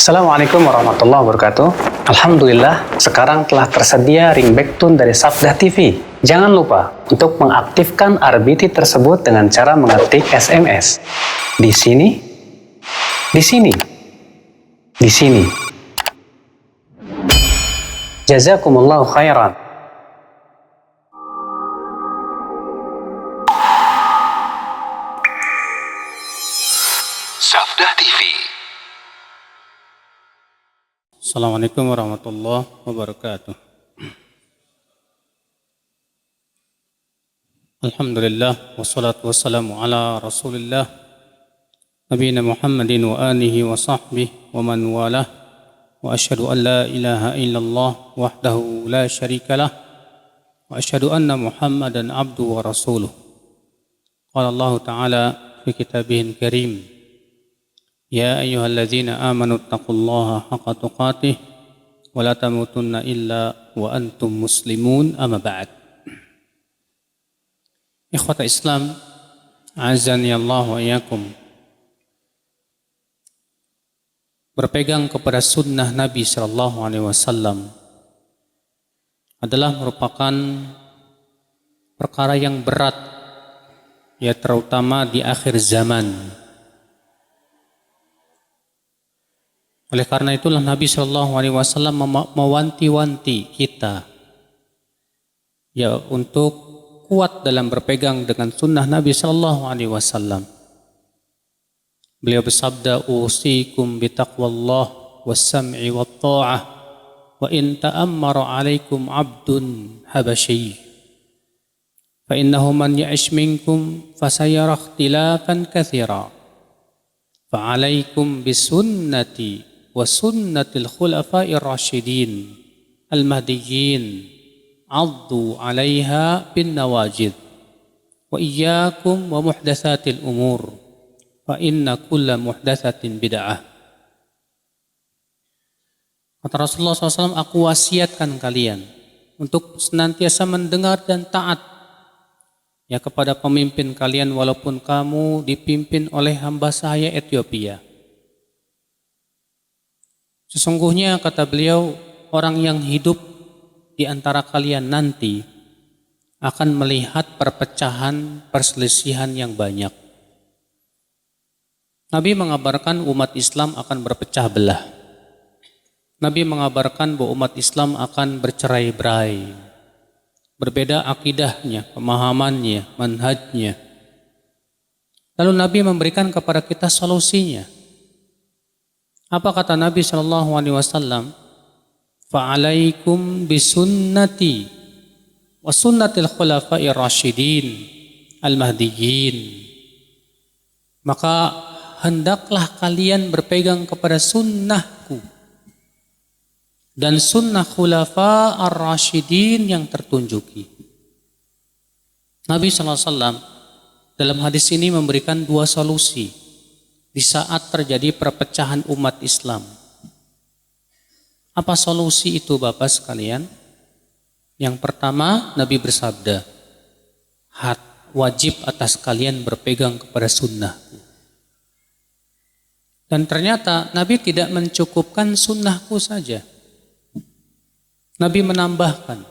Assalamualaikum warahmatullahi wabarakatuh. Alhamdulillah, sekarang telah tersedia ringback tone dari Sabda TV. Jangan lupa untuk mengaktifkan RBT tersebut dengan cara mengetik SMS. Di sini, di sini, di sini. Jazakumullahu khairan. Sabda TV. Assalamualaikum warahmatullahi wabarakatuh. Alhamdulillah wassalatu wassalamu ala Rasulillah nabiyina Muhammadin wa alihi wa sahbihi wa man walah wa asyhadu an la ilaha illallah wahdahu la syarikalah wa asyhadu anna Muhammadan abduhu wa rasuluh. Qala Allah Ta'ala fi kitabihil karim, Ya ayyuhalladzina amanu taqullaha haqqa tuqatih wa la tamutunna illa wa antum muslimun, amma ba'd. Ikhwata Islam, azani Allah wa iyyakum. Berpegang kepada sunnah Nabi sallallahu alaihi wasallam adalah merupakan perkara yang berat, ya terutama di akhir zaman. Oleh karena itulah Nabi SAW mewanti-wanti kita ya untuk kuat dalam berpegang dengan sunnah Nabi SAW. Beliau bersabda, "Usikum bitaqwallah was-sam'i wat-tha'ah wa in ta'ammara 'alaikum 'abdun habasyi fa innahu man ya'ish minkum fasayara ikhtilafan katsira fa 'alaikum bisunnati wa sunnatil khulafa'ir rasyidin al-mahdiyyin 'addu 'alaiha bin nawajid wa iyyakum wa muhdatsatil umur fa inna kulla muhdatsatin bid'ah." Kata Rasulullah SAW, aku wasiatkan kalian untuk senantiasa mendengar dan taat ya kepada pemimpin kalian walaupun kamu dipimpin oleh hamba saya Ethiopia. Sesungguhnya kata beliau, orang yang hidup di antara kalian nanti akan melihat perpecahan, perselisihan yang banyak. Nabi mengabarkan umat Islam akan berpecah belah. Nabi mengabarkan bahwa umat Islam akan bercerai-berai, berbeda akidahnya, pemahamannya, manhajnya. Lalu Nabi memberikan kepada kita solusinya. Apa kata Nabi SAW? Fa'alaikum bisunnati wa sunnatil khulafa'ir rasyidin al-mahdiyyin. Maka hendaklah kalian berpegang kepada sunnahku dan sunnah khulafa ar-rasyidin yang tertunjuki. Nabi SAW dalam hadis ini memberikan dua solusi di saat terjadi perpecahan umat Islam. Apa solusi itu Bapak sekalian? Yang pertama, Nabi bersabda, wajib atas kalian berpegang kepada sunnahku. Dan ternyata Nabi tidak mencukupkan sunnahku saja. Nabi menambahkan,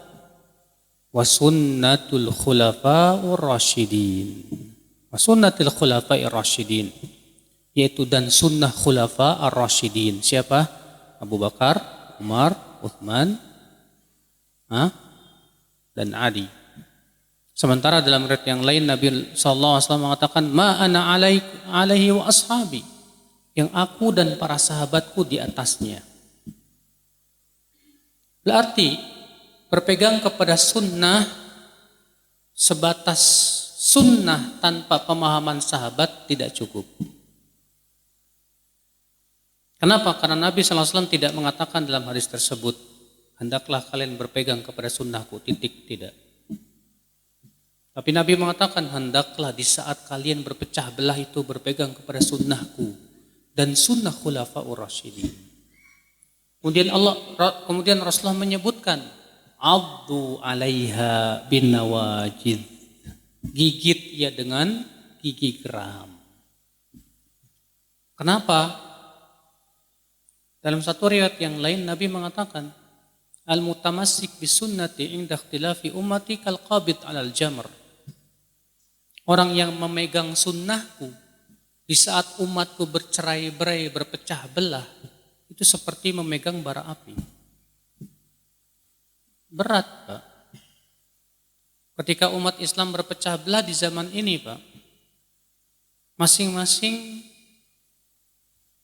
wa sunnatul khulafa'ur rasyidin. Wa sunnatil khulafa'ir rasyidin. Yaitu dan sunnah khulafa ar-rasyidin. Siapa? Abu Bakar, Umar, Uthman, dan Ali. Sementara dalam riwayat yang lain Nabi SAW mengatakan, ma ana alaihi wa ashabi. Yang aku dan para sahabatku di atasnya. Berarti berpegang kepada sunnah sebatas sunnah tanpa pemahaman sahabat tidak cukup. Kenapa? Karena Nabi SAW tidak mengatakan dalam hadis tersebut, hendaklah kalian berpegang kepada sunnahku, titik, tidak. Tapi Nabi mengatakan, hendaklah di saat kalian berpecah belah itu berpegang kepada sunnahku dan sunnah khulafa'ur rasyidin. Kemudian Rasulullah menyebutkan, addu 'alaiha bin nawajid. Gigit ia dengan gigi geram. Kenapa? Dalam satu riwayat yang lain Nabi mengatakan, al-mutamassik bisunnati inda ikhtilafi ummati kal qabid 'alal jamr. Orang yang memegang sunnahku di saat umatku bercerai-berai, berpecah belah, itu seperti memegang bara api. Berat, Pak. Ketika umat Islam berpecah belah di zaman ini, Pak, masing-masing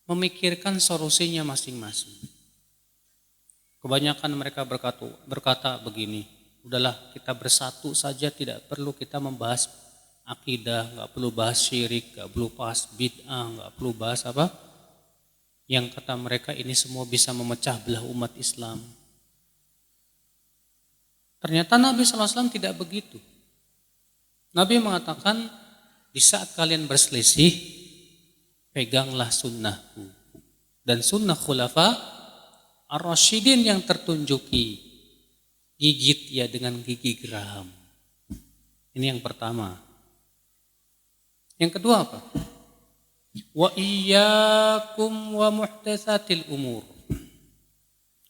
memikirkan solusinya masing-masing. Kebanyakan mereka berkata begini, udahlah kita bersatu saja, tidak perlu kita membahas akidah, nggak perlu bahas syirik, nggak perlu bahas bid'ah, nggak perlu bahas apa yang kata mereka ini semua bisa memecah belah umat Islam. Ternyata Nabi SAW tidak begitu. Nabi mengatakan, di saat kalian berselisih, peganglah sunnahku dan sunnah khulafa ar-rasyidin yang tertunjuki, gigit ya dengan gigi geram. Ini yang pertama. Yang kedua apa? Wa iyyakum wa muhdatsatil umur.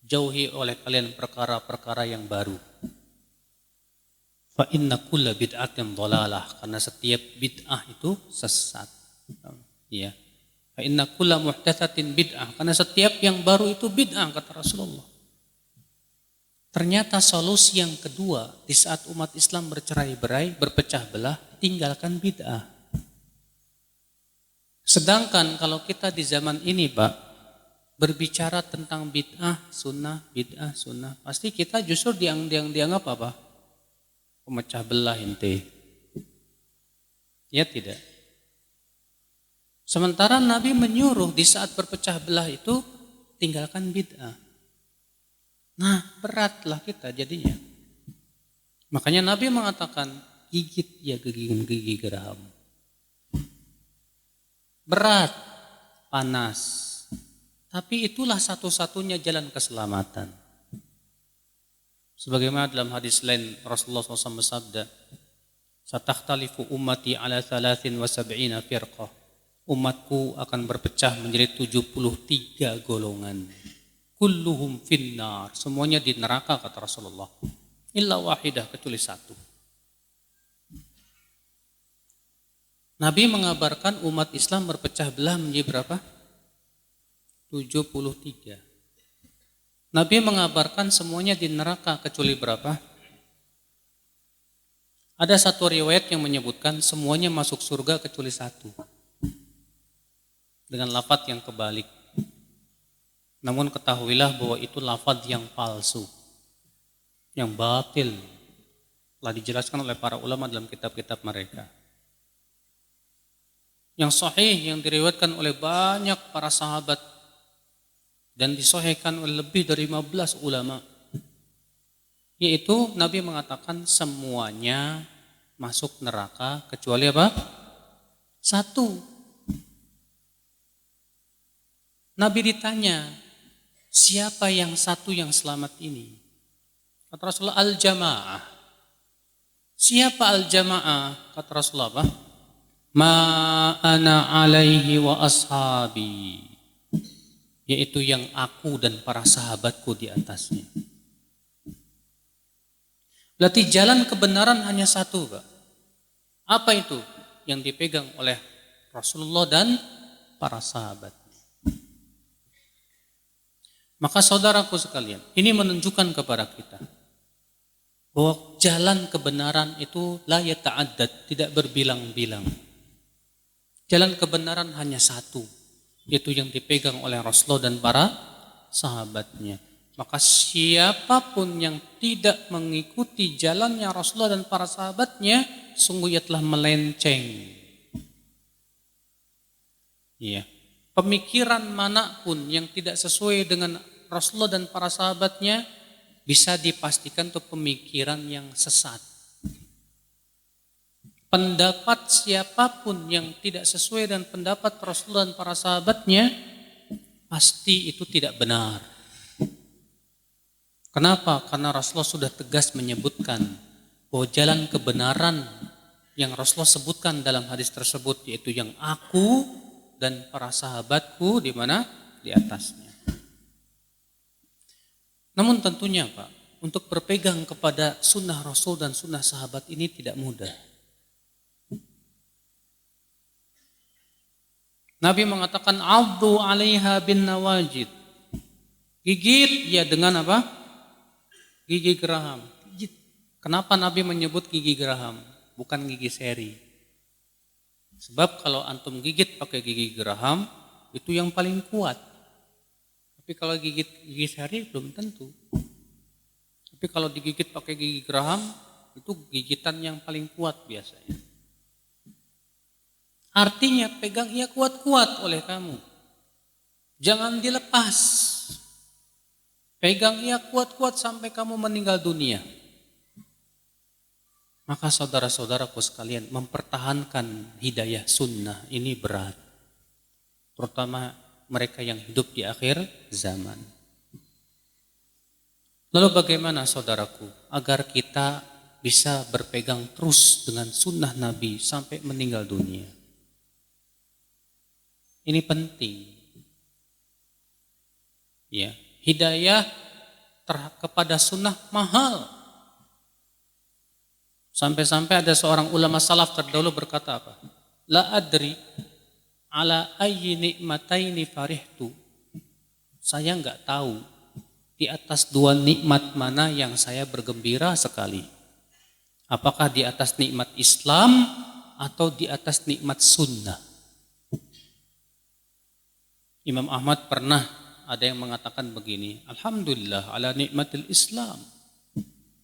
Jauhi oleh kalian perkara-perkara yang baru. Fa inna kulla bid'atin dhalalah, karena setiap bid'ah itu sesat. Ya. Fa inna kulla muhdatsatin bid'ah, karena setiap yang baru itu bid'ah, kata Rasulullah. Ternyata solusi yang kedua di saat umat Islam bercerai-berai, berpecah belah, tinggalkan bid'ah. Sedangkan kalau kita di zaman ini, Pak, berbicara tentang bid'ah, sunnah, pasti kita justru dianggap apa? Pemecah belah ente. Ya tidak. Sementara Nabi menyuruh di saat berpecah belah itu tinggalkan bid'ah. Nah, beratlah kita jadinya. Makanya Nabi mengatakan, gigit ya gigi geram. Berat, panas, tapi itulah satu-satunya jalan keselamatan. Sebagaimana dalam hadis lain Rasulullah SAW bersabda, "Satakhtalifu ummati ala 73 firqah." Umatku akan berpecah menjadi 73 golongan. Kulluhum finnar, semuanya di neraka, kata Rasulullah. Illa wahidah, kecuali satu. Nabi mengabarkan umat Islam berpecah belah menjadi berapa? 73. Nabi mengabarkan semuanya di neraka kecuali berapa? Ada satu riwayat yang menyebutkan semuanya masuk surga kecuali satu. Dengan lafadz yang kebalik. Namun ketahuilah bahwa itu lafadz yang palsu, yang batil. Telah dijelaskan oleh para ulama dalam kitab-kitab mereka. Yang sahih yang diriwayatkan oleh banyak para sahabat dan disahihkan oleh lebih dari 15 ulama, yaitu Nabi mengatakan semuanya masuk neraka kecuali apa? Satu. Nabi ditanya, siapa yang satu yang selamat ini? Kata Rasulullah, al-jamaah. Siapa al-jamaah? Kata Rasulullah apa? Ma ana alaihi wa ashabi, yaitu yang aku dan para sahabatku di atasnya. Berarti jalan kebenaran hanya satu, Pak. Apa itu? Yang dipegang oleh Rasulullah dan para sahabat. Maka saudaraku sekalian, ini menunjukkan kepada kita bahwa jalan kebenaran itu la yata'addad, tidak berbilang-bilang. Jalan kebenaran hanya satu, yaitu yang dipegang oleh Rasulullah dan para sahabatnya. Maka siapapun yang tidak mengikuti jalannya Rasulullah dan para sahabatnya, sungguh ia telah melenceng. Iya. Pemikiran manapun yang tidak sesuai dengan Rasulullah dan para sahabatnya bisa dipastikan itu pemikiran yang sesat. Pendapat siapapun yang tidak sesuai dengan pendapat Rasulullah dan para sahabatnya, pasti itu tidak benar. Kenapa? Karena Rasulullah sudah tegas menyebutkan bahwa jalan kebenaran yang Rasulullah sebutkan dalam hadis tersebut, yaitu yang aku dan para sahabatku di mana? Di atasnya. Namun tentunya Pak, untuk berpegang kepada sunnah Rasul dan sunnah sahabat ini tidak mudah. Nabi mengatakan abdu 'alaiha bin nawajid. Gigit ya dengan apa? Gigi geraham. Gigit. Kenapa Nabi menyebut gigi geraham, bukan gigi seri? Sebab kalau antum gigit pakai gigi geraham, itu yang paling kuat. Tapi kalau gigit gigi seri belum tentu. Tapi kalau digigit pakai gigi geraham, itu gigitan yang paling kuat biasanya. Artinya pegang ia kuat-kuat oleh kamu. Jangan dilepas. Pegang ia kuat-kuat sampai kamu meninggal dunia. Maka saudara-saudaraku sekalian, mempertahankan hidayah sunnah ini berat. Terutama mereka yang hidup di akhir zaman. Lalu bagaimana saudaraku agar kita bisa berpegang terus dengan sunnah Nabi sampai meninggal dunia? Ini penting. Ya, hidayah kepada sunnah mahal. Sampai-sampai ada seorang ulama salaf terdahulu berkata apa? La adri ala ayyi ni'mataini farihtu. Saya enggak tahu di atas dua nikmat mana yang saya bergembira sekali. Apakah di atas nikmat Islam atau di atas nikmat sunnah? Imam Ahmad pernah ada yang mengatakan begini, Alhamdulillah ala nikmatil Islam.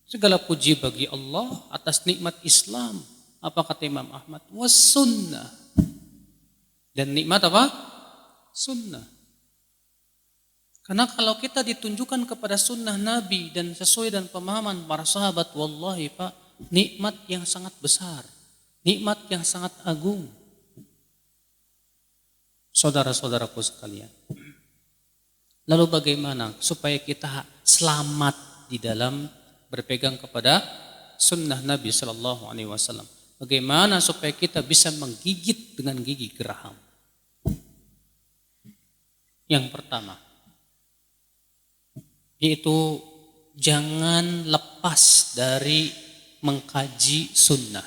Segala puji bagi Allah atas nikmat Islam. Apa kata Imam Ahmad? Was sunnah. Dan nikmat apa? Sunnah. Karena kalau kita ditunjukkan kepada sunnah Nabi dan sesuai dengan pemahaman para sahabat, wallahi Pak, nikmat yang sangat besar. Nikmat yang sangat agung. Saudara-saudaraku sekalian. Lalu bagaimana supaya kita selamat di dalam berpegang kepada sunnah Nabi Sallallahu Alaihi Wasallam? Bagaimana supaya kita bisa menggigit dengan gigi geraham? Yang pertama, yaitu jangan lepas dari mengkaji sunnah.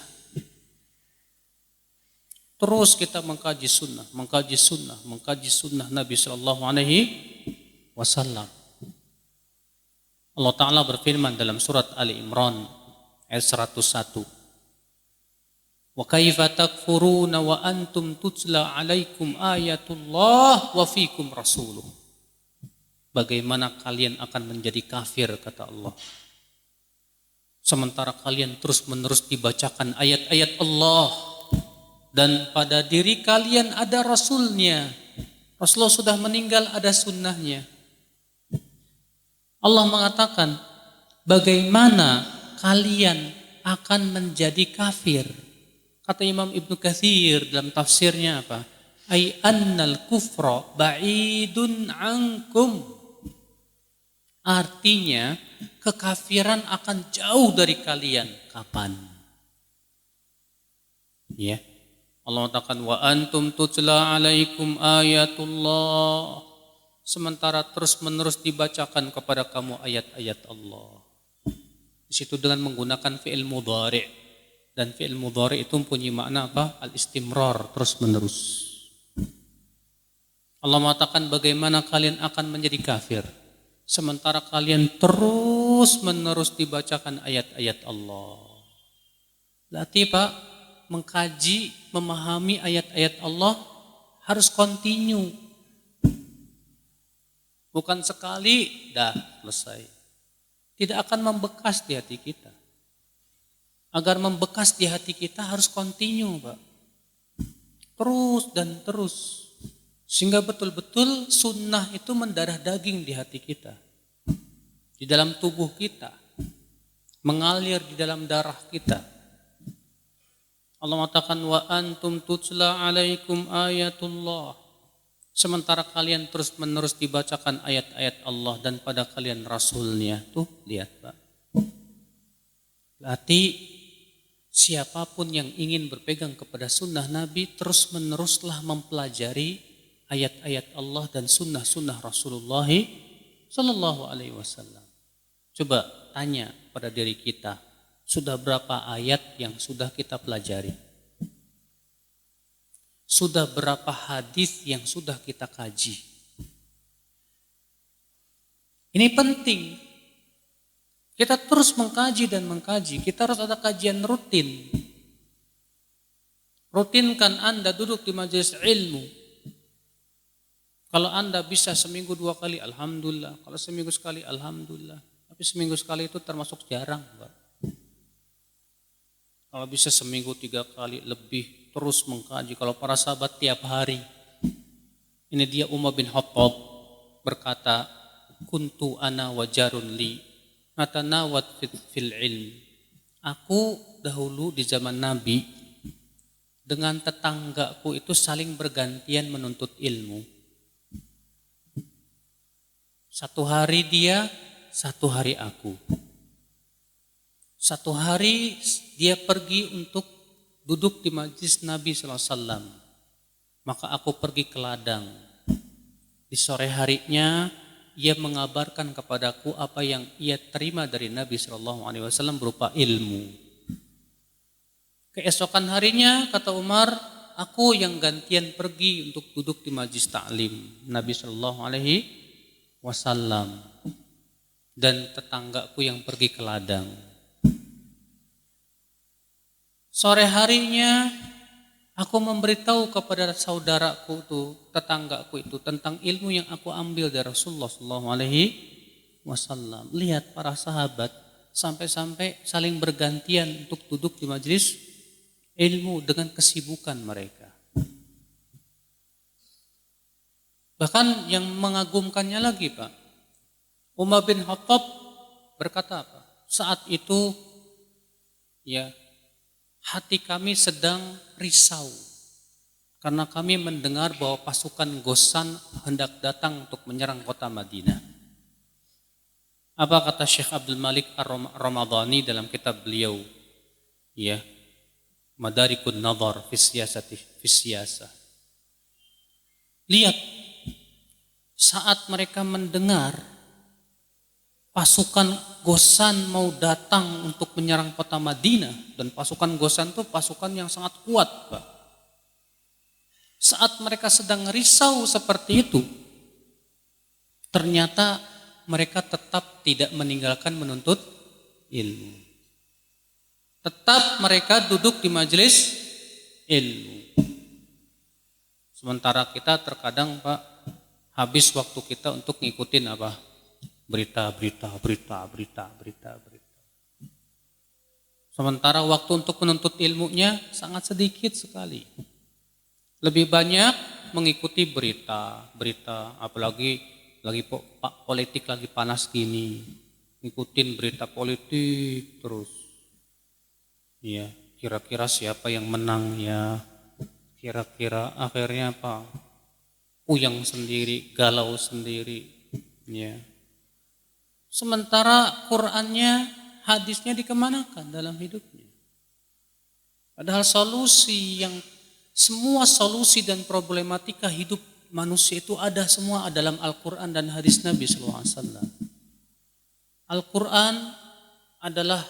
Terus kita mengkaji sunnah Nabi Sallallahu Alaihi Wasallam. Allah Ta'ala berfirman dalam surat Ali Imran ayat 101. Wa kaifa takfuruna wa antum tutla alaikum ayatullah wa fikum rasuluh. Bagaimana kalian akan menjadi kafir, kata Allah, sementara kalian terus menerus dibacakan ayat-ayat Allah dan pada diri kalian ada Rasulnya. Rasulullah sudah meninggal, ada sunnahnya. Allah mengatakan, bagaimana kalian akan menjadi kafir? Kata Imam Ibnu Katsir dalam tafsirnya apa? Ai annal kufra ba'idun ankum. Artinya, kekafiran akan jauh dari kalian. Kapan? Ya. Allah mengatakan wa antum tutla alaikum ayatullah, sementara terus-menerus dibacakan kepada kamu ayat-ayat Allah. Di situ dengan menggunakan fi'il mudhari', dan fi'il mudhari' itu mempunyai makna apa? Al-istimrar, terus-menerus. Allah mengatakan bagaimana kalian akan menjadi kafir sementara kalian terus-menerus dibacakan ayat-ayat Allah. Berarti Pak, mengkaji, memahami ayat-ayat Allah harus continue. Bukan sekali, dah selesai. Tidak akan membekas di hati kita. Agar membekas di hati kita harus continue, Pak. Terus dan terus. Sehingga betul-betul sunnah itu mendarah daging di hati kita. Di dalam tubuh kita. Mengalir di dalam darah kita. Allah mengatakan wa antum tutla alaikum ayatullah. Sementara kalian terus-menerus dibacakan ayat-ayat Allah dan pada kalian Rasulnya. Tuh, lihat Pak. Berarti siapapun yang ingin berpegang kepada sunnah Nabi terus-meneruslah mempelajari ayat-ayat Allah dan sunnah-sunnah Rasulullah Sallallahu Alaihi Wasallam. Coba tanya pada diri kita, sudah berapa ayat yang sudah kita pelajari? Sudah berapa hadis yang sudah kita kaji? Ini penting. Kita terus mengkaji dan mengkaji. Kita harus ada kajian rutin. Rutinkan Anda duduk di majelis ilmu. Kalau Anda bisa seminggu 2 kali, alhamdulillah. Kalau seminggu sekali, alhamdulillah. Tapi seminggu sekali itu termasuk jarang, Pak. Kalau bisa seminggu 3 kali lebih terus mengkaji. Kalau para sahabat tiap hari. Ini dia Umar bin Khattab berkata, kuntu ana wajarun li natanawat fil ilm. Aku dahulu di zaman Nabi dengan tetanggaku itu saling bergantian menuntut ilmu. Satu hari dia, satu hari aku. Satu hari dia pergi untuk duduk di majlis Nabi SAW. Maka aku pergi ke ladang. Di sore harinya ia mengabarkan kepadaku apa yang ia terima dari Nabi SAW berupa ilmu. Keesokan harinya kata Umar, aku yang gantian pergi untuk duduk di majlis ta'lim Nabi SAW dan tetanggaku yang pergi ke ladang. Sore harinya aku memberitahu kepada saudaraku itu, tetanggaku itu tentang ilmu yang aku ambil dari Rasulullah SAW. Lihat para sahabat sampai-sampai saling bergantian untuk duduk di majelis ilmu dengan kesibukan mereka. Bahkan yang mengagumkannya lagi, Pak, Umar bin Khattab berkata apa? Saat itu ya hati kami sedang risau karena kami mendengar bahwa pasukan Ghassan hendak datang untuk menyerang kota Madinah. Apa kata Syekh Abdul Malik Ar-Ramadhani dalam kitab beliau? Ya, Madarikun Nadhar fi Siyasah. Lihat, saat mereka mendengar pasukan Ghassan mau datang untuk menyerang kota Madinah, dan pasukan Ghassan itu pasukan yang sangat kuat, Pak. Saat mereka sedang risau seperti itu, ternyata mereka tetap tidak meninggalkan menuntut ilmu. Tetap mereka duduk di majelis ilmu. Sementara kita terkadang, Pak, habis waktu kita untuk ngikutin apa? Berita. Sementara waktu untuk menuntut ilmunya sangat sedikit sekali. Lebih banyak mengikuti berita, apalagi lagi politik lagi panas gini. Ngikutin berita politik terus. Ya, kira-kira siapa yang menang ya? Kira-kira akhirnya apa? Puyeng sendiri, galau sendiri. Ya. Sementara Qur'annya, hadisnya dikemanakan dalam hidupnya. Padahal semua solusi dan problematika hidup manusia itu ada semua dalam Al-Quran dan hadis Nabi SAW. Al-Quran adalah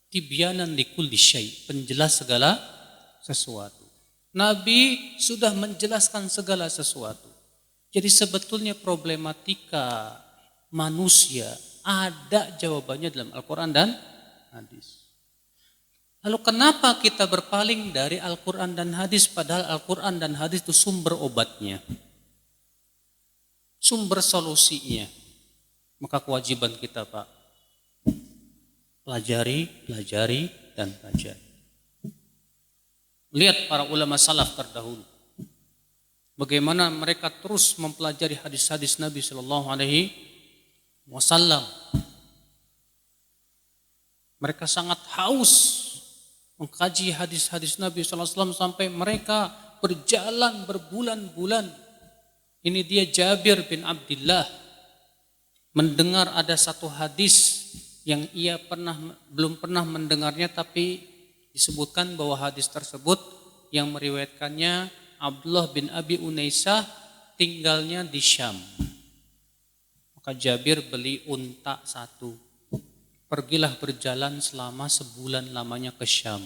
tibyanan likulli syai', penjelas segala sesuatu. Nabi sudah menjelaskan segala sesuatu. Jadi sebetulnya problematika manusia ada jawabannya dalam Al-Quran dan hadis. Lalu kenapa kita berpaling dari Al-Quran dan hadis padahal Al-Quran dan hadis itu sumber obatnya, sumber solusinya? Maka kewajiban kita, Pak, pelajari dan pelajari. Lihat para ulama salaf terdahulu, bagaimana mereka terus mempelajari hadis-hadis Nabi Sallallahu Alaihi Wasallam. Mereka sangat haus mengkaji hadis-hadis Nabi SAW sampai mereka berjalan berbulan-bulan. Ini dia Jabir bin Abdullah mendengar ada satu hadis yang ia belum pernah mendengarnya, tapi disebutkan bahwa hadis tersebut yang meriwayatkannya Abdullah bin Abi Unaisah, tinggalnya di Syam. Maka Jabir beli unta satu, pergilah berjalan selama sebulan lamanya ke Syam.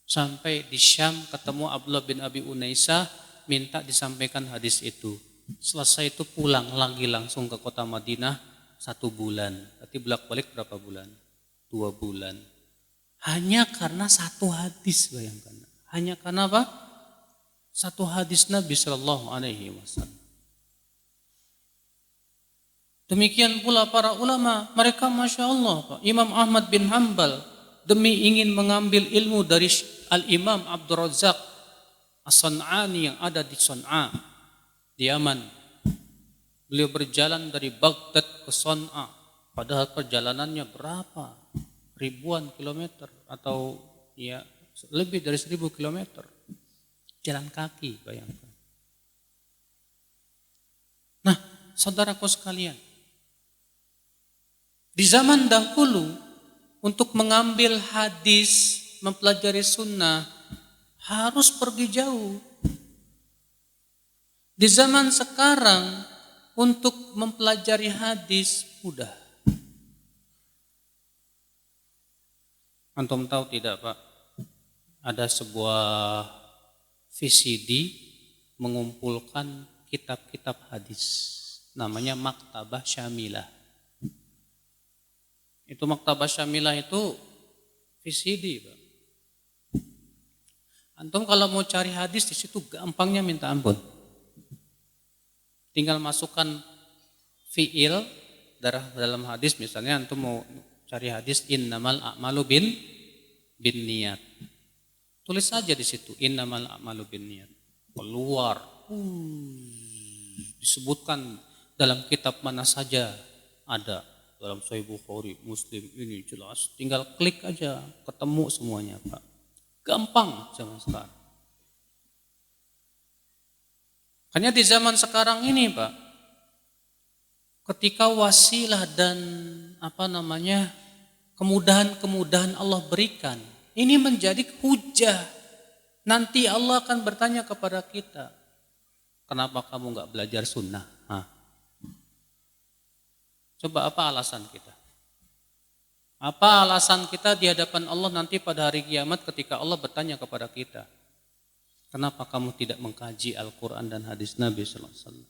Sampai di Syam ketemu Abdullah bin Abi Unaisah, minta disampaikan hadis itu. Selesai itu pulang lagi langsung ke kota Madinah 1 bulan. Berarti bolak-balik berapa bulan? 2 bulan. Hanya karena 1 hadis, bayangkan. Hanya karena apa? 1 hadis Nabi Sallallahu Alaihi Wasallam. Demikian pula para ulama, mereka Masya Allah, Pak. Imam Ahmad bin Hanbal demi ingin mengambil ilmu dari Al-Imam Abdul Razak As-San'ani yang ada di San'a, di Yaman. Beliau berjalan dari Baghdad ke San'a, padahal perjalanannya berapa? Ribuan kilometer atau ya lebih dari 1000 kilometer. Jalan kaki, bayangkan. Nah, saudaraku sekalian, di zaman dahulu untuk mengambil hadis, mempelajari sunnah harus pergi jauh. Di zaman sekarang untuk mempelajari hadis mudah. Antum tahu tidak, Pak? Ada sebuah VCD mengumpulkan kitab-kitab hadis. Namanya Maktabah Syamilah. Itu Maktabah Syamilah itu VCD, Pak. Antum kalau mau cari hadis di situ gampangnya minta ampun. Tinggal masukkan fiil dalam hadis, misalnya antum mau cari hadis innamal a'malu bin niyat. Tulis saja di situ innamal a'malu bin niyat. Keluar. Disebutkan dalam kitab mana saja ada. Dalam Sahih Bukhari, Muslim, ini jelas. Tinggal klik aja, ketemu semuanya, Pak. Gampang zaman sekarang. Hanya di zaman sekarang ini, Pak, ketika wasilah dan kemudahan-kemudahan Allah berikan, ini menjadi hujah. Nanti Allah akan bertanya kepada kita, kenapa kamu nggak belajar sunnah? Coba apa alasan kita? Apa alasan kita di hadapan Allah nanti pada hari kiamat ketika Allah bertanya kepada kita, kenapa kamu tidak mengkaji Al-Quran dan hadis Nabi Sallallahu Alaihi Wasallam?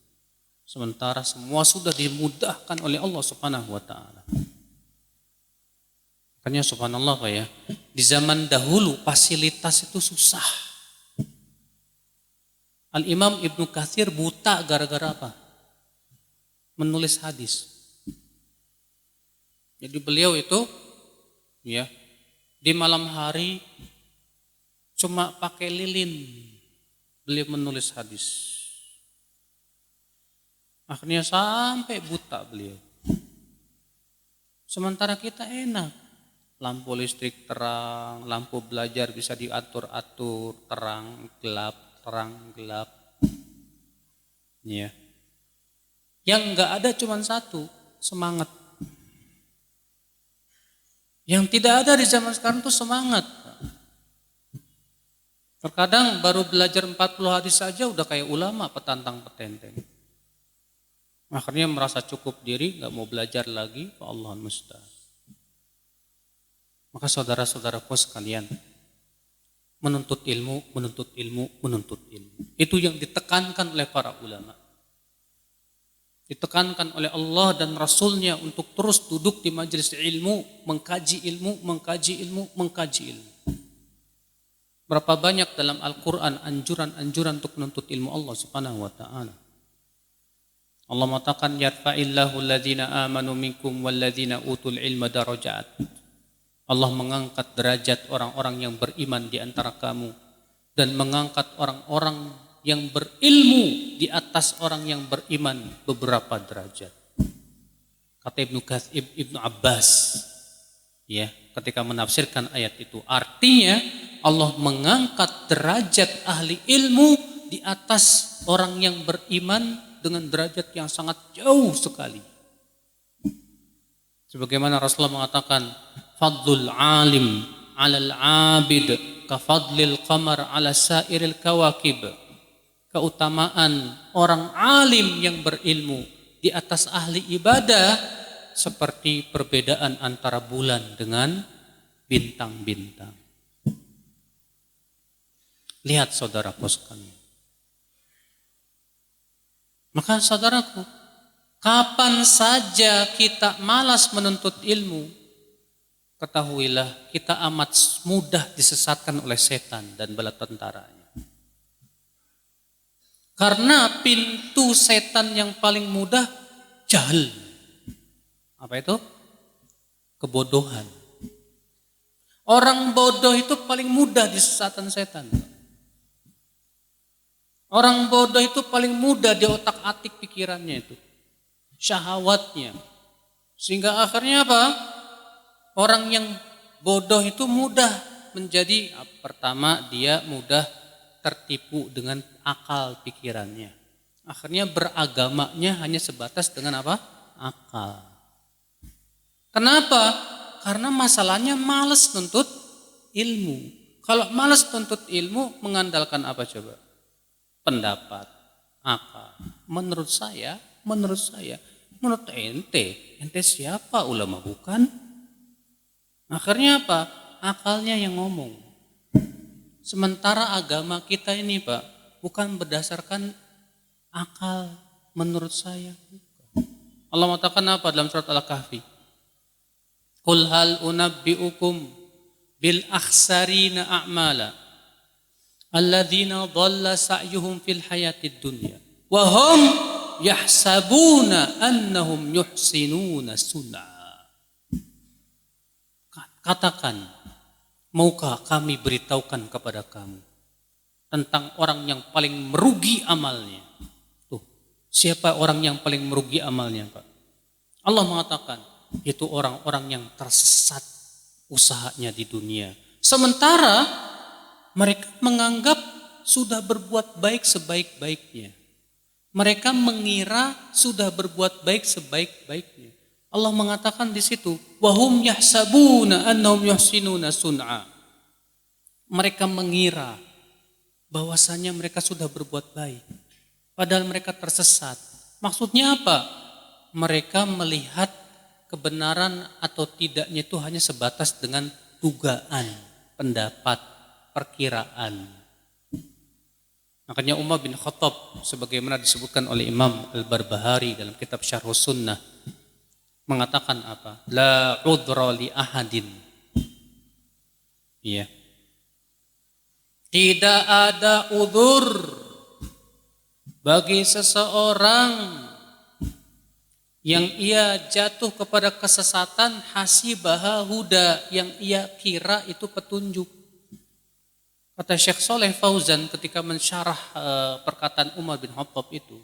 Sementara semua sudah dimudahkan oleh Allah Subhanahu Wa Taala. Makanya subhanallah, Pak, ya, di zaman dahulu fasilitas itu susah. Al-Imam Ibnu Katsir buta gara-gara apa? Menulis hadis. Jadi beliau itu ya di malam hari cuma pakai lilin beliau menulis hadis. Akhirnya sampai buta beliau. Sementara kita enak. Lampu listrik terang, lampu belajar bisa diatur-atur, terang, gelap. Ya. Yang enggak ada cuma satu, semangat. Yang tidak ada di zaman sekarang itu semangat. Terkadang baru belajar 40 hadis saja udah kayak ulama petantang petenteng. Akhirnya merasa cukup diri, gak mau belajar lagi, Allah musta'an. Maka saudara-saudaraku sekalian, menuntut ilmu. Itu yang ditekankan oleh para ulama. Ditekankan oleh Allah dan Rasulnya untuk terus duduk di majelis ilmu, mengkaji ilmu. Berapa banyak dalam Al-Quran anjuran-anjuran untuk menuntut ilmu Allah Subhanahu Wa Taala. Allah mengatakan yarfa'illahu alladhina amanu minkum walladhina utul ilma darajat. Allah mengangkat derajat orang-orang yang beriman di antara kamu dan mengangkat orang-orang yang berilmu di atas orang yang beriman beberapa derajat. Kata Ibnu Abbas, ya, ketika menafsirkan ayat itu, artinya Allah mengangkat derajat ahli ilmu di atas orang yang beriman dengan derajat yang sangat jauh sekali. Sebagaimana Rasulullah mengatakan, fadlul alim 'alal 'abid ka fadlil qamar 'ala sairil kawakib. Keutamaan orang alim yang berilmu di atas ahli ibadah seperti perbedaan antara bulan dengan bintang-bintang. Lihat saudaraku sekalian. Maka saudaraku, kapan saja kita malas menuntut ilmu, ketahuilah kita amat mudah disesatkan oleh setan dan bala tentaranya. Karena pintu setan yang paling mudah jahil. Apa itu? Kebodohan. Orang bodoh itu paling mudah disesatkan setan. Orang bodoh itu paling mudah di otak-atik pikirannya itu. Syahwatnya. Sehingga akhirnya apa? Orang yang bodoh itu mudah menjadi, pertama dia mudah tertipu dengan akal pikirannya. Akhirnya beragamanya hanya sebatas dengan apa? Akal. Kenapa? Karena masalahnya malas nuntut ilmu. Kalau malas nuntut ilmu mengandalkan apa coba? Pendapat, akal. Menurut saya, menurut ente siapa? Ulama bukan? Akhirnya apa? Akalnya yang ngomong. Sementara agama kita ini Pak, bukan berdasarkan akal menurut saya. Allah mengatakan apa dalam surat Al-Kahfi? Qul hal unabbi'ukum bil akhsarina a'mala alladzina dhalla sa'yuhum fil hayatid dunya wa hum yahsabuna annahum yuhsinuna sun'a. Katakan, maukah kami beritahukan kepada kamu tentang orang yang paling merugi amalnya? Tuh, siapa orang yang paling merugi amalnya, Pak? Allah mengatakan, itu orang-orang yang tersesat usahanya di dunia. Sementara mereka menganggap sudah berbuat baik sebaik-baiknya. Mereka mengira sudah berbuat baik sebaik-baiknya. Allah mengatakan di situ, wahum yahsabuna annahum yuhsinuna sun'a. Mereka mengira bahwasanya mereka sudah berbuat baik, padahal mereka tersesat. Maksudnya apa? Mereka melihat kebenaran atau tidaknya itu hanya sebatas dengan dugaan, pendapat, perkiraan. Makanya Umar bin Khattab, sebagaimana disebutkan oleh Imam Al-Barbahari dalam kitab Syarh Sunnah, mengatakan apa? La udhra li ahadin. Iya. Tidak ada udzur bagi seseorang yang ia jatuh kepada kesesatan, hasibaha huda, yang ia kira itu petunjuk. Kata Syekh Saleh Fauzan ketika mensyarah perkataan Umar bin Khattab itu,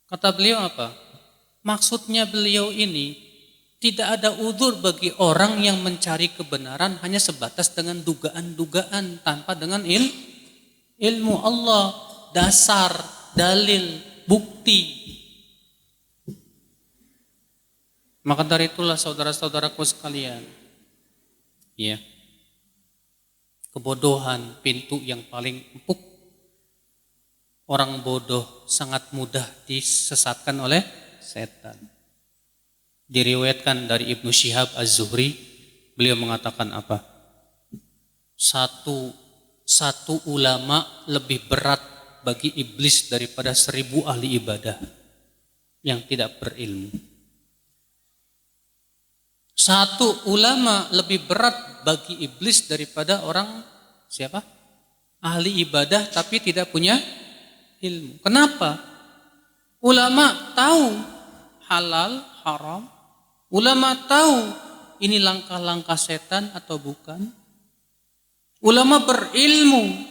kata beliau apa? Maksudnya beliau ini, tidak ada udzur bagi orang yang mencari kebenaran hanya sebatas dengan dugaan-dugaan tanpa dengan ilmu Allah, dasar, dalil, bukti. Maka dari itulah saudara-saudaraku sekalian, ya, kebodohan pintu yang paling empuk. Orang bodoh sangat mudah disesatkan oleh setan. Diriwayatkan dari Ibnu Syihab Az-Zuhri, beliau mengatakan apa? Satu ulama lebih berat bagi iblis daripada 1000 ahli ibadah yang tidak berilmu. Satu ulama lebih berat bagi iblis daripada orang siapa? Ahli ibadah tapi tidak punya ilmu. Kenapa? Ulama tahu halal, haram. Ulama tahu ini langkah-langkah setan atau bukan. Ulama berilmu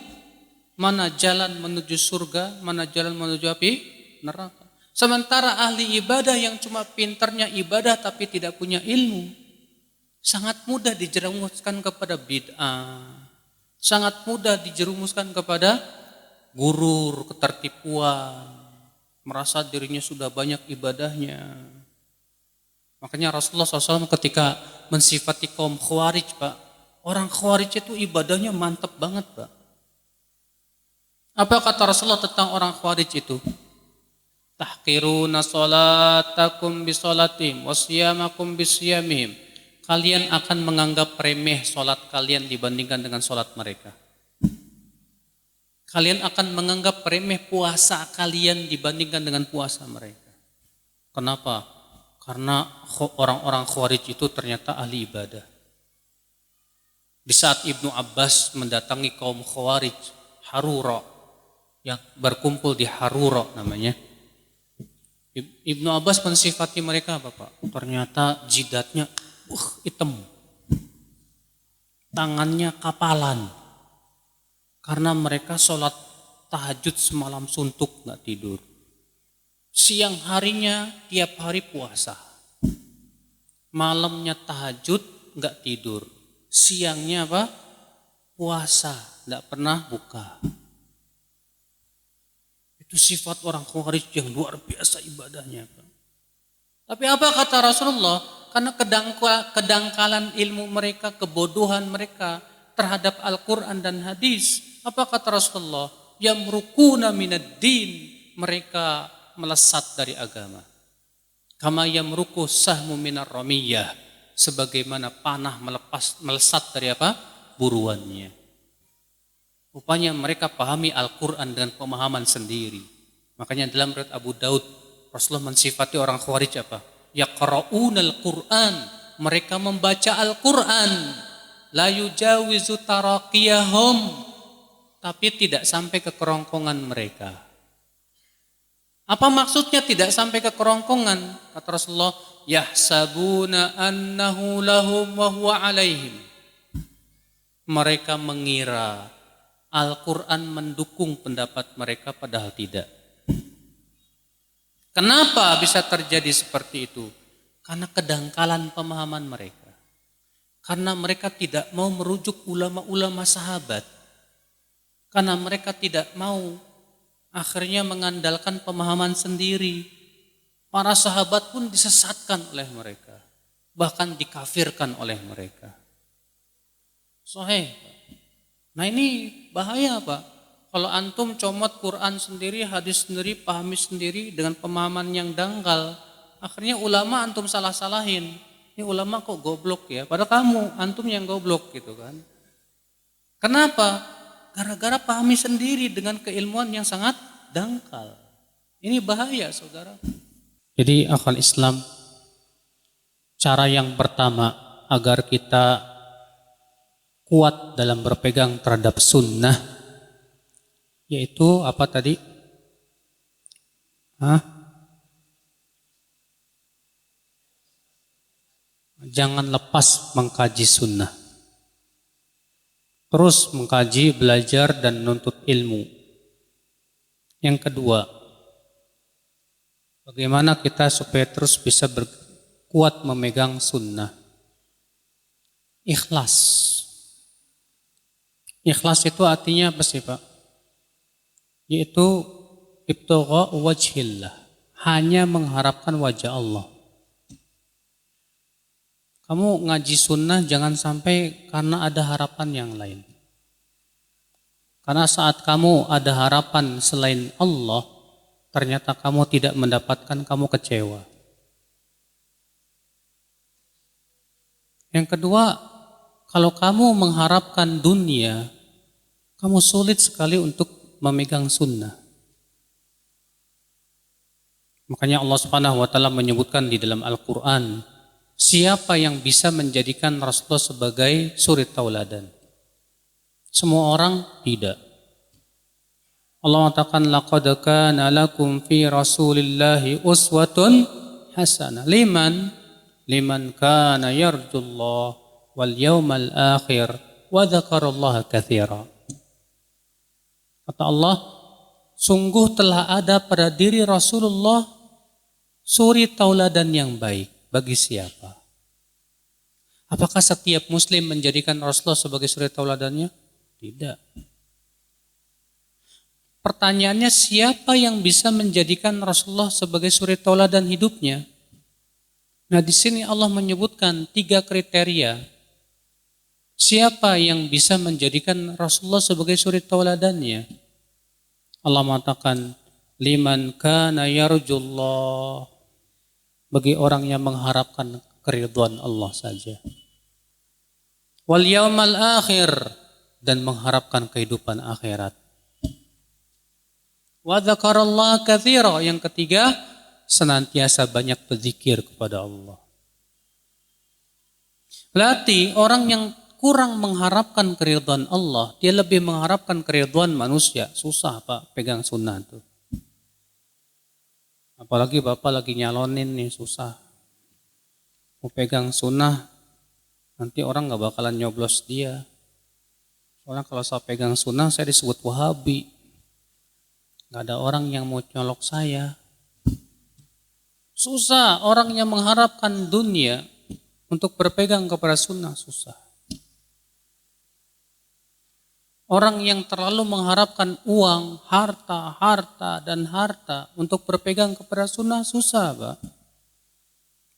mana jalan menuju surga, mana jalan menuju api neraka. Sementara ahli ibadah yang cuma pintarnya ibadah tapi tidak punya ilmu, sangat mudah dijerumuskan kepada bid'ah. Sangat mudah dijerumuskan kepada gurur, ketertipuan, merasa dirinya sudah banyak ibadahnya. Makanya Rasulullah SAW ketika mensifati kaum Khawarij, Pak, orang Khawarij itu ibadahnya mantap banget, Pak. Apa kata Rasulullah tentang orang Khawarij itu? Tahqiruna salatakum bisolatim wasiyamakum bisiyamihim. Kalian akan menganggap remeh solat kalian dibandingkan dengan solat mereka. Kalian akan menganggap remeh puasa kalian dibandingkan dengan puasa mereka. Kenapa? Karena orang-orang Khawarij itu ternyata ahli ibadah. Di saat Ibnu Abbas mendatangi kaum Khawarij, Harura, yang berkumpul di Harura namanya, Ibnu Abbas mensifati mereka apa Pak? Ternyata jidatnya hitam, tangannya kapalan, karena mereka sholat tahajud semalam suntuk nggak tidur, siang harinya tiap hari puasa, malamnya tahajud nggak tidur, siangnya apa? Puasa, nggak pernah buka. Itu sifat orang Khawarij yang luar biasa ibadahnya. Tapi apa kata Rasulullah? Karena kedangkalan ilmu mereka, kebodohan mereka terhadap Al-Quran dan hadis. Apa kata Rasulullah? Yamrukuna minad din. Mereka melesat dari agama. Kama yamruku sahmu minar ramiyah. Sebagaimana panah melesat dari apa? Buruannya. Rupanya mereka pahami Al-Quran dengan pemahaman sendiri. Makanya dalam riwayat Abu Daud, Rasulullah mensifati orang Khawarij apa? Yaqra'unal Quran. Mereka membaca Al-Quran. La yujawizu taraqiyahum. Tapi tidak sampai ke kerongkongan mereka. Apa maksudnya tidak sampai ke kerongkongan? Kata Rasulullah, yahsabuna annahu lahum wa huwa alaihim. Mereka mengira Al-Quran mendukung pendapat mereka padahal tidak. Kenapa bisa terjadi seperti itu? Karena kedangkalan pemahaman mereka. Karena mereka tidak mau merujuk ulama-ulama sahabat. Karena mereka tidak mau akhirnya mengandalkan pemahaman sendiri. Para sahabat pun disesatkan oleh mereka. Bahkan dikafirkan oleh mereka. Sahih. Nah ini bahaya Pak. Kalau antum comot Quran sendiri, hadis sendiri, pahami sendiri dengan pemahaman yang dangkal, akhirnya ulama antum salah-salahin. Ini ulama kok goblok ya? Padahal kamu, antum yang goblok gitu kan. Kenapa? Gara-gara pahami sendiri dengan keilmuan yang sangat dangkal. Ini bahaya saudara. Jadi akal Islam, cara yang pertama agar kita kuat dalam berpegang terhadap sunnah, yaitu apa tadi? Jangan lepas mengkaji sunnah. Terus mengkaji, belajar dan menuntut ilmu. Yang kedua, bagaimana kita supaya terus bisa kuat memegang sunnah? Ikhlas. Ikhlas itu artinya apa sih Pak? Yaitu ibtigha wajhillah. Hanya mengharapkan wajah Allah. Kamu ngaji sunnah jangan sampai karena ada harapan yang lain. Karena saat kamu ada harapan selain Allah, ternyata kamu tidak mendapatkan, kamu kecewa. Yang kedua, kalau kamu mengharapkan dunia, kamu sulit sekali untuk memegang sunnah. Makanya Allah Subhanahu wa taala menyebutkan di dalam Al-Qur'an, siapa yang bisa menjadikan Rasulullah sebagai suri tauladan? Semua orang tidak. Allah mengatakan laqad kana lakum fi Rasulillahi uswatun hasanah liman kana yarjullah wal yawmal akhir wa dzakarallaha katsira. Kata Allah, sungguh telah ada pada diri Rasulullah suri tauladan yang baik. Bagi siapa? Apakah setiap muslim menjadikan Rasulullah sebagai suri tauladannya? Tidak. Pertanyaannya, siapa yang bisa menjadikan Rasulullah sebagai suri tauladan hidupnya? Nah, di sini Allah menyebutkan 3 kriteria. Siapa yang bisa menjadikan Rasulullah sebagai suri tauladannya? Allah mengatakan, liman kana yarjullah, bagi orang yang mengharapkan keridhaan Allah saja. Wal yaumal akhir, dan mengharapkan kehidupan akhirat. Wa dzakarallaha katsira, yang ketiga, senantiasa banyak berzikir kepada Allah. Berarti orang yang kurang mengharapkan keridhaan Allah, dia lebih mengharapkan keridhaan manusia. Susah Pak pegang sunnah itu. Apalagi Bapak lagi nyalonin nih, susah. Mau pegang sunnah, nanti orang gak bakalan nyoblos dia. Soalnya kalau saya pegang sunnah, saya disebut Wahabi. Gak ada orang yang mau nyolok saya. Susah orang yang mengharapkan dunia untuk berpegang kepada sunnah, susah. Orang yang terlalu mengharapkan uang, harta, dan harta untuk berpegang kepada sunnah, susah Pak.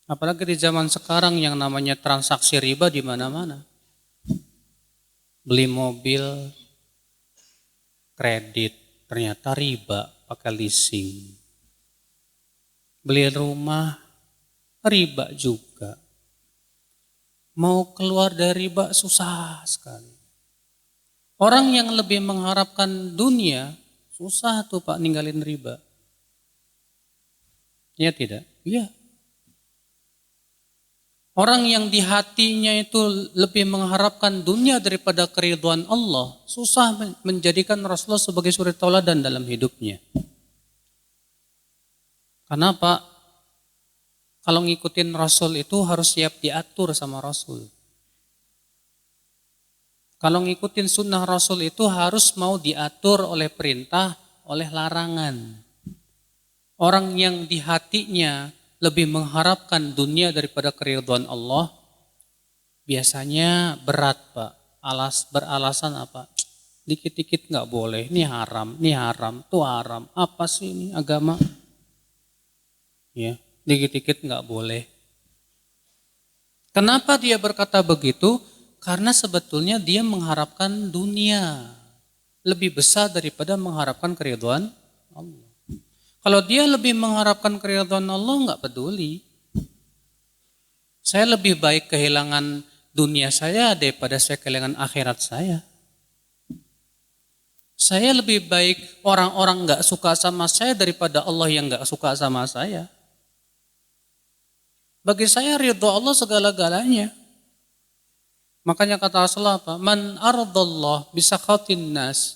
Apalagi di zaman sekarang yang namanya transaksi riba di mana-mana. Beli mobil, kredit, ternyata riba, pakai leasing. Beli rumah, riba juga. Mau keluar dari riba susah sekali. Orang yang lebih mengharapkan dunia, susah tuh Pak ninggalin riba. Ya tidak? Iya. Orang yang di hatinya itu lebih mengharapkan dunia daripada keridhaan Allah, susah menjadikan Rasulullah sebagai suri tauladan dalam hidupnya. Kenapa? Kalau ngikutin Rasul itu harus siap diatur sama Rasul. Kalau ngikutin sunnah Rasul itu harus mau diatur oleh perintah, oleh larangan. Orang yang di hatinya lebih mengharapkan dunia daripada keridhaan Allah, biasanya berat Pak. Beralasan apa? Dikit-dikit nggak boleh, ini haram, itu haram. Apa sih ini agama? Ya, dikit-dikit nggak boleh. Kenapa dia berkata begitu? Karena sebetulnya dia mengharapkan dunia lebih besar daripada mengharapkan keridhaan Allah. Kalau dia lebih mengharapkan keridhaan Allah, nggak peduli. Saya lebih baik kehilangan dunia saya daripada saya kehilangan akhirat saya. Saya lebih baik orang-orang nggak suka sama saya daripada Allah yang nggak suka sama saya. Bagi saya ridha Allah segala-galanya. Makanya kata Rasulullah apa? Man ardallah bisakhatin nas,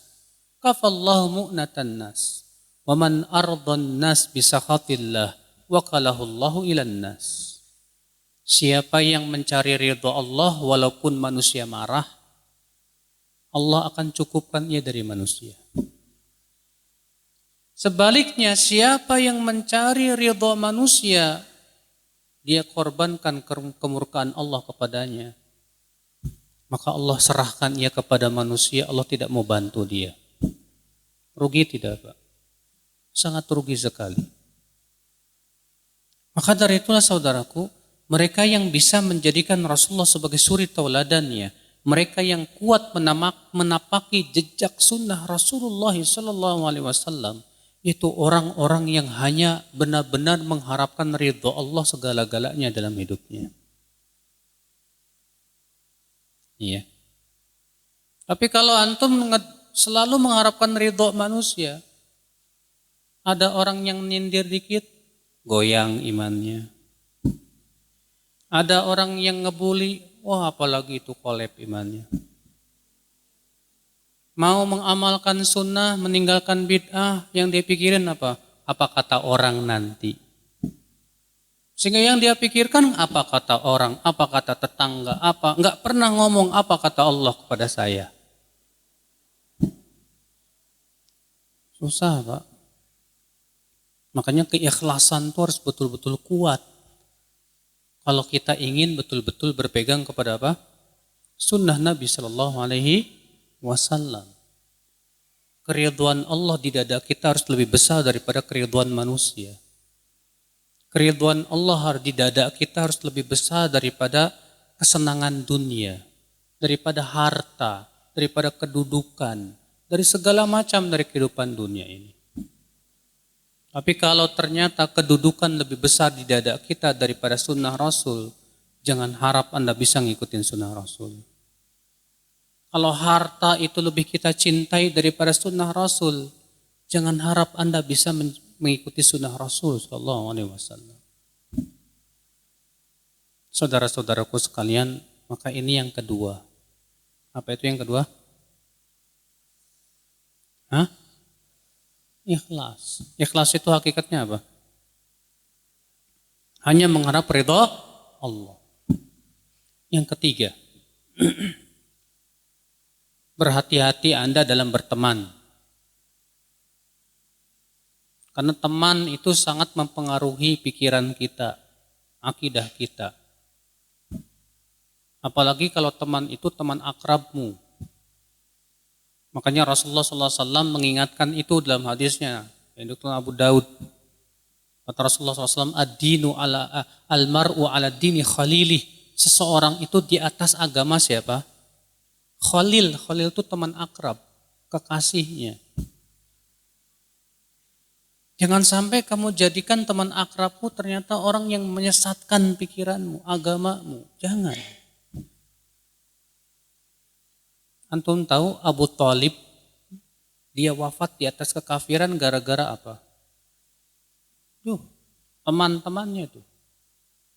kafallahu mu'natan nas. Wa man ardan nas bisakhatillah, wakalahullahu ilan nas. Siapa yang mencari ridha Allah walaupun manusia marah, Allah akan cukupkan ia dari manusia. Sebaliknya, siapa yang mencari ridha manusia, dia korbankan kemurkaan Allah kepadanya. Maka Allah serahkan ia kepada manusia, Allah tidak mau bantu dia. Rugi tidak Pak? Sangat rugi sekali. Maka dari itulah saudaraku, mereka yang bisa menjadikan Rasulullah sebagai suri tauladannya, mereka yang kuat menapaki jejak sunnah Rasulullah SAW, itu orang-orang yang hanya benar-benar mengharapkan ridho Allah segala-galanya dalam hidupnya. Iya. Tapi kalau antum selalu mengharapkan ridho manusia, ada orang yang nyindir dikit, goyang imannya. Ada orang yang ngebully, wah apalagi itu kolab imannya. Mau mengamalkan sunnah, meninggalkan bid'ah, yang dia pikirin apa? Apa kata orang nanti? Sehingga yang dia pikirkan apa kata orang, apa kata tetangga, apa nggak pernah ngomong apa kata Allah kepada saya. Susah Pak. Makanya keikhlasan itu harus betul-betul kuat. Kalau kita ingin betul-betul berpegang kepada apa? Sunnah Nabi Shallallahu Alaihi Wasallam. Keridhaan Allah di dada kita harus lebih besar daripada keridhaan manusia. Keridhaan Allah di dada kita harus lebih besar daripada kesenangan dunia, daripada harta, daripada kedudukan, dari segala macam dari kehidupan dunia ini. Tapi kalau ternyata kedudukan lebih besar di dada kita daripada sunnah Rasul, jangan harap Anda bisa ngikutin sunnah Rasul. Kalau harta itu lebih kita cintai daripada sunnah Rasul, jangan harap Anda bisa mengikuti sunnah Rasul Sallallahu Alaihi Wasallam. Saudara-saudaraku sekalian, maka ini yang kedua. Apa itu yang kedua? Hah? Ikhlas. Ikhlas itu hakikatnya apa? Hanya mengharap ridha Allah. Yang ketiga, berhati-hati Anda dalam berteman. Karena teman itu sangat mempengaruhi pikiran kita, akidah kita. Apalagi kalau teman itu teman akrabmu. Makanya Rasulullah SAW mengingatkan itu dalam hadisnya. Yang dikutip Abu Daud. Kata Rasulullah SAW, ad-dinu ala al-mar'u ala dini khalilih. Seseorang itu di atas agama siapa? Khalil. Khalil itu teman akrab, kekasihnya. Jangan sampai kamu jadikan teman akrabmu ternyata orang yang menyesatkan pikiranmu, agamamu. Jangan. Antum tahu Abu Thalib, dia wafat di atas kekafiran gara-gara apa? Teman-temannya itu.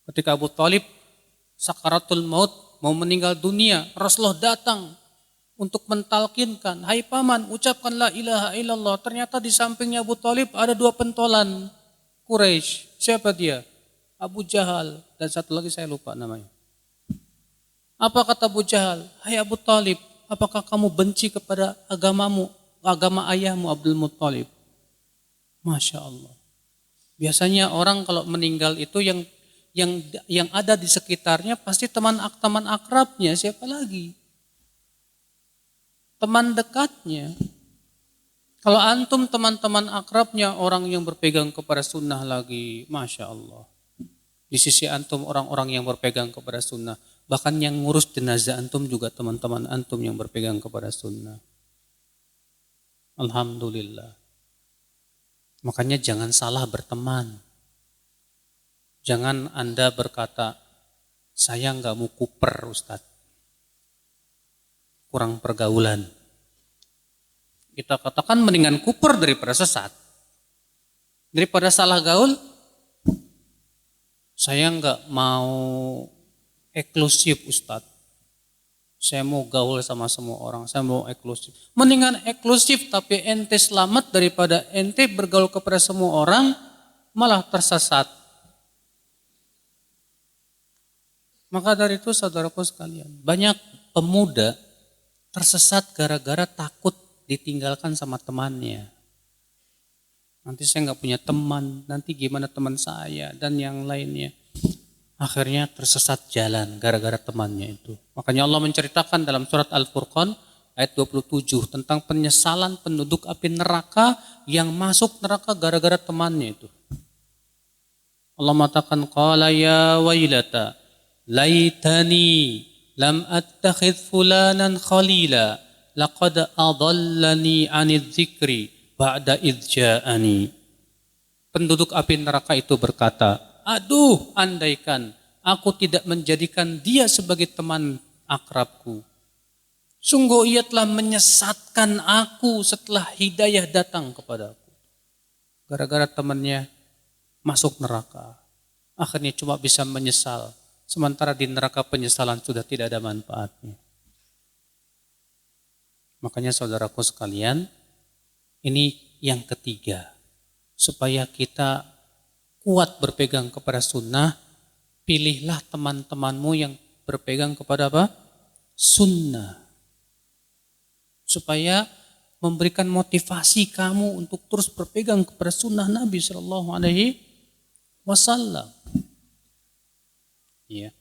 Ketika Abu Thalib sakaratul maut mau meninggal dunia, Rasulullah datang untuk mentalkinkan, hai paman, ucapkan la ilaha illallah. Ternyata di sampingnya Abu Thalib ada dua pentolan Quraisy. Siapa dia? Abu Jahal dan satu lagi saya lupa namanya. Apa kata Abu Jahal? Hai Abu Thalib, apakah kamu benci kepada agamamu, agama ayahmu Abdul Muttalib? Masya Allah. Biasanya orang kalau meninggal itu yang ada di sekitarnya pasti teman akrabnya, siapa lagi? Teman dekatnya. Kalau antum teman-teman akrabnya orang yang berpegang kepada sunnah lagi, Masya Allah. Di sisi antum orang-orang yang berpegang kepada sunnah. Bahkan yang ngurus jenazah antum juga teman-teman antum yang berpegang kepada sunnah. Alhamdulillah. Makanya jangan salah berteman. Jangan Anda berkata, saya nggak mau kuper Ustadz. Kurang pergaulan. Kita katakan mendingan kuper daripada sesat. Daripada salah gaul, saya nggak mau eksklusif Ustadz. Saya mau gaul sama semua orang, saya mau eksklusif. Mendingan eksklusif tapi ente selamat daripada ente bergaul kepada semua orang malah tersesat. Maka dari itu saudaraku sekalian, banyak pemuda tersesat gara-gara takut ditinggalkan sama temannya. Nanti saya nggak punya teman, nanti gimana teman saya dan yang lainnya. Akhirnya tersesat jalan gara-gara temannya itu. Makanya Allah menceritakan dalam surat Al-Furqan ayat 27 tentang penyesalan penduduk api neraka yang masuk neraka gara-gara temannya itu. Allah mengatakan qala ya wailata laitani lam attakhidh fulanan khalila laqad adallani 'anidz dzikri ba'da idz ja'ani. Penduduk api neraka itu berkata, aduh, andaikan aku tidak menjadikan dia sebagai teman akrabku. Sungguh ia telah menyesatkan aku setelah hidayah datang kepadaku. Gara-gara temannya masuk neraka. Akhirnya cuma bisa menyesal. Sementara di neraka penyesalan sudah tidak ada manfaatnya. Makanya saudaraku sekalian, ini yang ketiga. Supaya kita kuat berpegang kepada sunnah, pilihlah teman-temanmu yang berpegang kepada apa? Sunnah. Supaya memberikan motivasi kamu untuk terus berpegang kepada sunnah Nabi Sallallahu Alaihi Wasallam. Ya.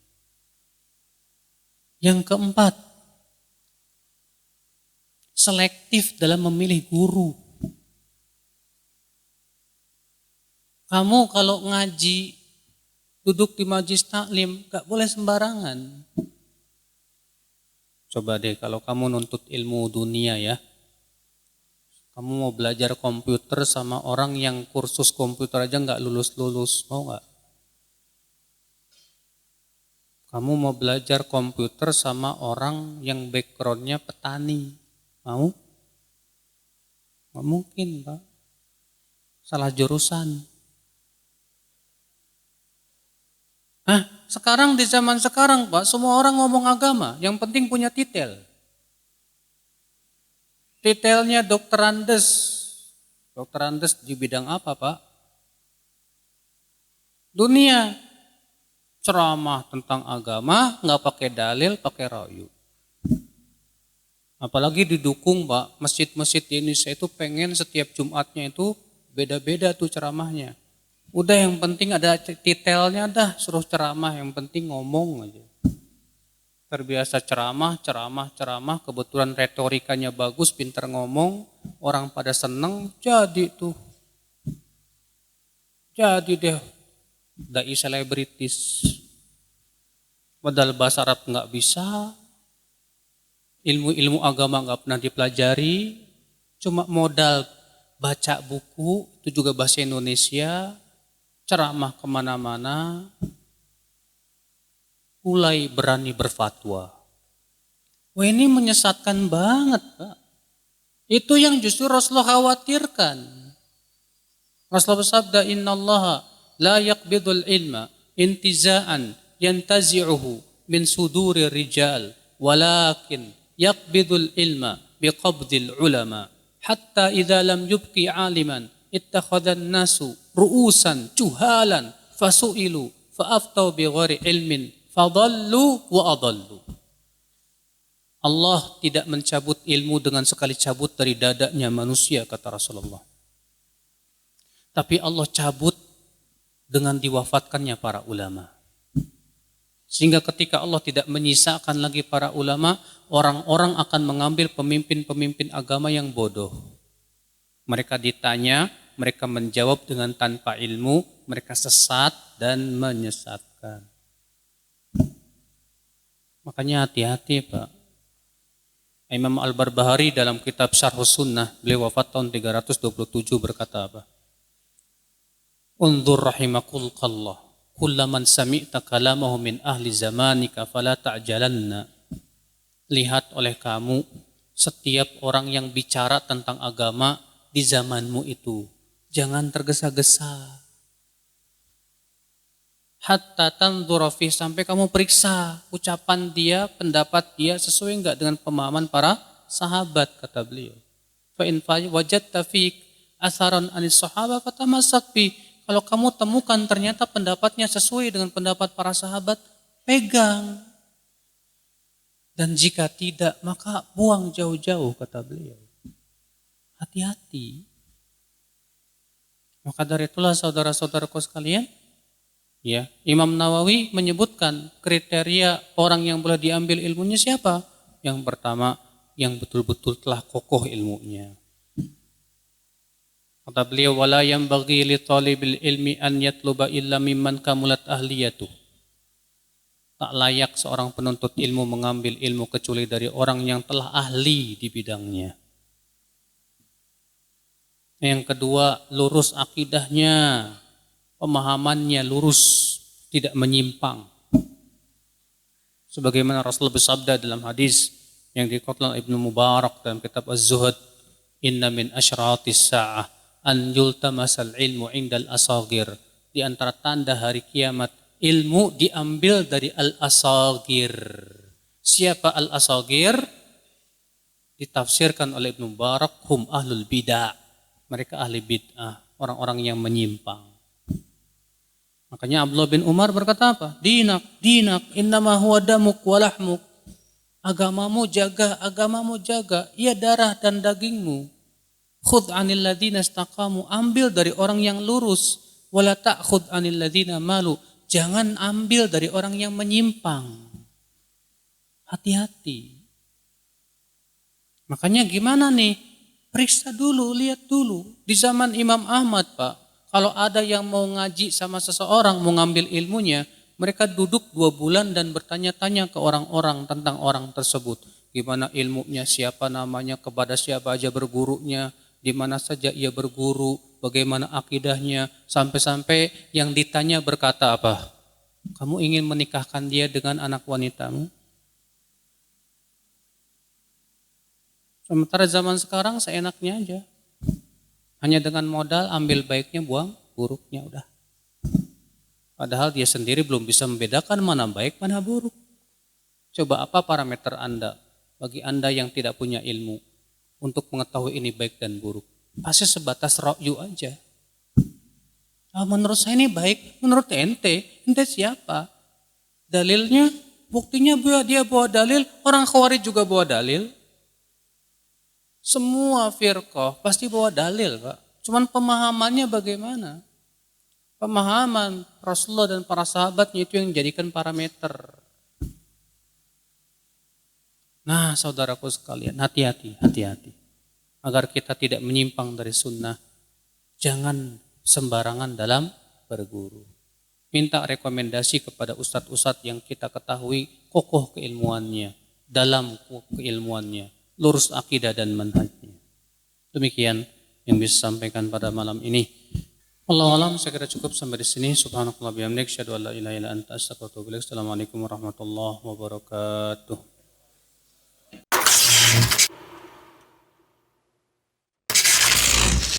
Yang keempat, selektif dalam memilih guru. Kamu kalau ngaji, duduk di majlis taklim, gak boleh sembarangan. Coba deh kalau kamu nuntut ilmu dunia ya, Kamu mau belajar komputer sama orang yang kursus komputer aja nggak lulus-lulus, mau nggak? Kamu mau belajar komputer sama orang yang backgroundnya petani, mau? Nggak mungkin, Pak. Salah jurusan. Sekarang di zaman sekarang, Pak, semua orang ngomong agama, yang penting punya titel. Titelnya Dokter Andes. Dokter Andes di bidang apa, Pak? Dunia. Ceramah tentang agama, nggak pakai dalil, pakai rayu. Apalagi didukung, Pak, masjid-masjid di Indonesia itu pengen setiap Jumatnya itu beda-beda tuh ceramahnya. Udah yang penting ada titelnya dah, suruh ceramah, yang penting ngomong aja. Terbiasa ceramah, kebetulan retorikanya bagus, pintar ngomong, orang pada seneng, jadi tuh. Jadi deh, dai selebritis. Padahal bahasa Arab nggak bisa, ilmu-ilmu agama nggak pernah dipelajari, cuma modal baca buku, itu juga bahasa Indonesia, ceramah kemana-mana, mulai berani berfatwa. Wah, ini menyesatkan banget, Pak. Itu yang justru Rasulullah khawatirkan. Rasulullah bersabda, innallaha la yaqbidul ilma intiza'an yantazi'uhu min suduri rijal, walakin yaqbidul ilma biqabdil ulama. Hatta idza lam yubqi aliman ittakhadhan nasu ru'usan juhalan fasu'ilu fa'aftau bighairi ilmin fadallu wa adallu. Allah tidak mencabut ilmu dengan sekali cabut dari dadanya manusia, kata Rasulullah. Tapi Allah cabut dengan diwafatkannya para ulama. Sehingga ketika Allah tidak menyisakan lagi para ulama, orang-orang akan mengambil pemimpin-pemimpin agama yang bodoh. Mereka ditanya, mereka menjawab dengan tanpa ilmu, mereka sesat dan menyesatkan. Makanya hati-hati, Pak. Imam Al-Barbahari dalam kitab Syarhus Sunnah, beliau wafat tahun 327, berkata apa? Unzur rahimakullah, kullaman sami'ta kalamahu min ahli zamanika fala ta'jalanna. Lihat oleh kamu, setiap orang yang bicara tentang agama di zamanmu itu, jangan tergesa-gesa. Hatta tanzura fi, sampai kamu periksa ucapan dia, pendapat dia sesuai enggak dengan pemahaman para sahabat, kata beliau. Fa in wajadta fi atharan anis sahaba fatamassak bi. Kalau kamu temukan ternyata pendapatnya sesuai dengan pendapat para sahabat, pegang. Dan jika tidak, maka buang jauh-jauh, kata beliau. Hati-hati. Maka dari itulah saudara-saudaraku sekalian, ya, Imam Nawawi menyebutkan kriteria orang yang boleh diambil ilmunya siapa? Yang pertama, yang betul-betul telah kokoh ilmunya. Kata beliau, wala yanbaghi li talibil ilmi an yatluba illa mimman kamulat ahliyatuh. Tak layak seorang penuntut ilmu mengambil ilmu kecuali dari orang yang telah ahli di bidangnya. Yang kedua, lurus akidahnya, pemahamannya lurus, tidak menyimpang. Sebagaimana Rasulullah bersabda dalam hadis yang dikutip Ibnu Mubarak dalam kitab Az-Zuhud, inna min asyratis sa'ah an yultamasal ilmu indal asagir. Di antara tanda hari kiamat, ilmu diambil dari al-asagir. Siapa al-asagir? Ditafsirkan oleh Ibnu Mubarak, hum ahlul bid'ah. Mereka ahli bid'ah, orang-orang yang menyimpang. Makanya Abdullah bin Umar berkata apa? Dinak, innama huwa damuk walahmuk. Agamamu jaga, ia darah dan dagingmu. Khudh anil ladzina istaqamu, ambil dari orang yang lurus. Wala ta'khudh anil ladzina malu, jangan ambil dari orang yang menyimpang. Hati-hati. Makanya gimana nih? Periksa dulu, lihat dulu. Di zaman Imam Ahmad, Pak, kalau ada yang mau ngaji sama seseorang, mau ngambil ilmunya, mereka duduk 2 bulan dan bertanya-tanya ke orang-orang tentang orang tersebut. Gimana ilmunya, siapa namanya, kepada siapa aja bergurunya, di mana saja ia berguru, bagaimana akidahnya, sampai-sampai yang ditanya berkata apa? Kamu ingin menikahkan dia dengan anak wanitamu? Sementara zaman sekarang seenaknya aja. Hanya dengan modal ambil baiknya, buang buruknya udah. Padahal dia sendiri belum bisa membedakan mana baik, mana buruk. Coba apa parameter Anda bagi Anda yang tidak punya ilmu untuk mengetahui ini baik dan buruk? Pasti sebatas ra'yu aja. Menurut saya ini baik, menurut ente siapa? Dalilnya, buktinya dia bawa dalil, orang Khawarij juga bawa dalil. Semua firqah pasti bawa dalil, Pak. Cuman pemahamannya bagaimana? Pemahaman Rasulullah dan para sahabatnya itu yang dijadikan parameter. Nah, saudaraku sekalian, hati-hati. Agar kita tidak menyimpang dari sunnah. Jangan sembarangan dalam berguru. Minta rekomendasi kepada ustadz-ustadz yang kita ketahui kokoh keilmuannya, dalam keilmuannya, lurus akidah dan manhajnya. Demikian yang bisa sampaikan pada malam ini. Wallahu a'lam, saya kira cukup sampai di sini. Subhanakallah bihamdik, asyhadu an la ilaha illa anta, astaghfiruka wa atubu ilaik. Assalamualaikum warahmatullahi wabarakatuh.